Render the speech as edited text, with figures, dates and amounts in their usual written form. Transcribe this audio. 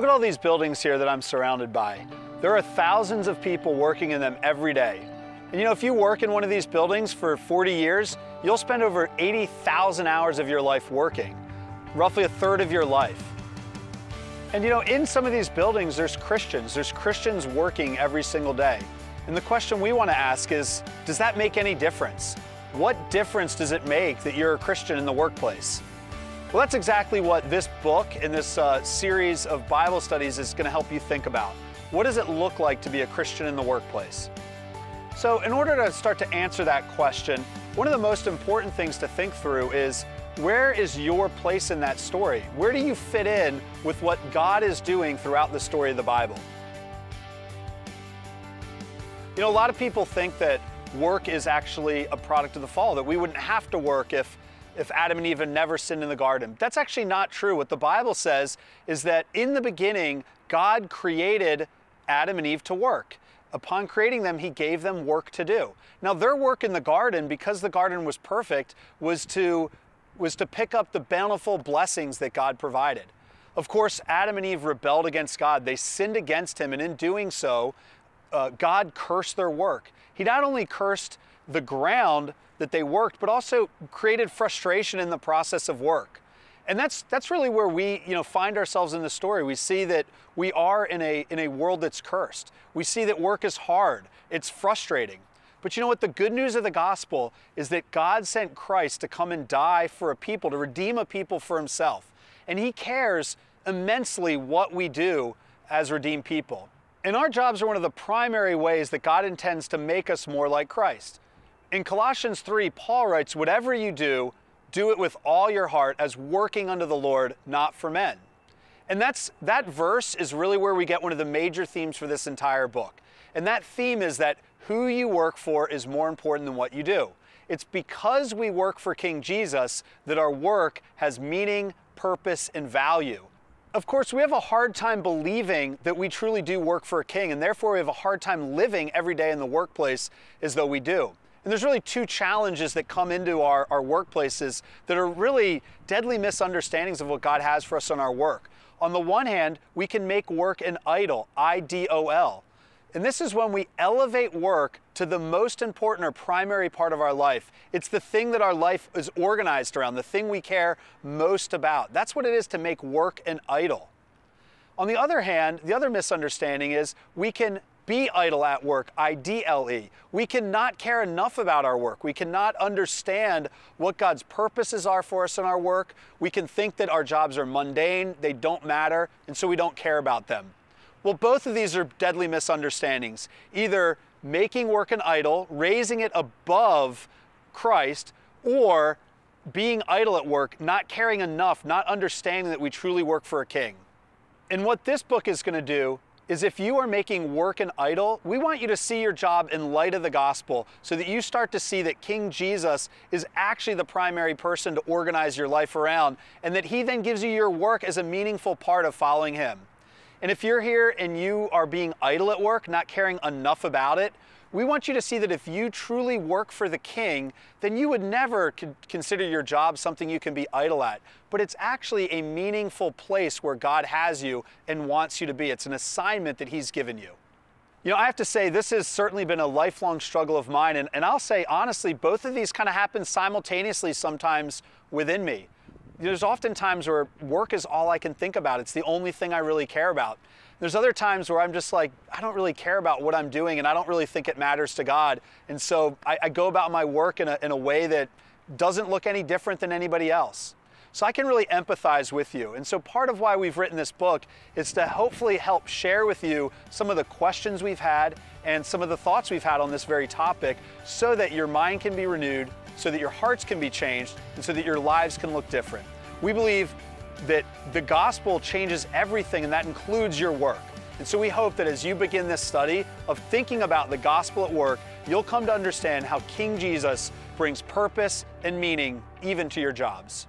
Look at all these buildings here that I'm surrounded by. There are thousands of people working in them every day. And you know, if you work in one of these buildings for 40 years, you'll spend over 80,000 hours of your life working, roughly a third of your life. And you know, in some of these buildings, there's Christians working every single day. And the question we want to ask is, does that make any difference? What difference does it make that you're a Christian in the workplace? Well, that's exactly what this book and this series of Bible studies is going to help you think about. What does it look like to be a Christian in the workplace? So in order to start to answer that question, one of the most important things to think through is, where is your place in that story? Where do you fit in with what God is doing throughout the story of the Bible? You know, a lot of people think that work is actually a product of the fall, that we wouldn't have to work if Adam and Eve had never sinned in the garden. That's actually not true. What the Bible says is that in the beginning, God created Adam and Eve to work. Upon creating them, He gave them work to do. Now, their work in the garden, because the garden was perfect, was to pick up the bountiful blessings that God provided. Of course, Adam and Eve rebelled against God. They sinned against Him, and in doing so, God cursed their work. He not only cursed the ground that they worked, but also created frustration in the process of work. And that's really where we find ourselves in the story. We see that we are in a world that's cursed. We see that work is hard. It's frustrating. But you know what? The good news of the gospel is that God sent Christ to come and die for a people, to redeem a people for Himself. And He cares immensely what we do as redeemed people. And our jobs are one of the primary ways that God intends to make us more like Christ. In Colossians 3, Paul writes, "Whatever you do, do it with all your heart as working unto the Lord, not for men." And that verse is really where we get one of the major themes for this entire book. And that theme is that who you work for is more important than what you do. It's because we work for King Jesus that our work has meaning, purpose, and value. Of course, we have a hard time believing that we truly do work for a king, and therefore we have a hard time living every day in the workplace as though we do. And there's really two challenges that come into our workplaces that are really deadly misunderstandings of what God has for us on our work. On the one hand, we can make work an idol, I-D-O-L. And this is when we elevate work to the most important or primary part of our life. It's the thing that our life is organized around, the thing we care most about. That's what it is to make work an idol. On the other hand, the other misunderstanding is we can be idle at work, I-D-L-E. We cannot care enough about our work. We cannot understand what God's purposes are for us in our work. We can think that our jobs are mundane, they don't matter, and so we don't care about them. Well, both of these are deadly misunderstandings. Either making work an idol, raising it above Christ, or being idle at work, not caring enough, not understanding that we truly work for a king. And what this book is going to do is, if you are making work an idol, we want you to see your job in light of the gospel so that you start to see that King Jesus is actually the primary person to organize your life around, and that He then gives you your work as a meaningful part of following Him. And if you're here and you are being idle at work, not caring enough about it, we want you to see that if you truly work for the King, then you would never consider your job something you can be idle at. But it's actually a meaningful place where God has you and wants you to be. It's an assignment that He's given you. You know, I have to say, this has certainly been a lifelong struggle of mine. And I'll say, honestly, both of these kind of happen simultaneously sometimes within me. There's often times where work is all I can think about. It's the only thing I really care about. There's other times where I'm just like, I don't really care about what I'm doing, and I don't really think it matters to God. And so I go about my work in a way that doesn't look any different than anybody else. So I can really empathize with you. And so part of why we've written this book is to hopefully help share with you some of the questions we've had and some of the thoughts we've had on this very topic, so that your mind can be renewed, so that your hearts can be changed, and so that your lives can look different. We believe that the gospel changes everything, and that includes your work. And so we hope that as you begin this study of thinking about the gospel at work, you'll come to understand how King Jesus brings purpose and meaning even to your jobs.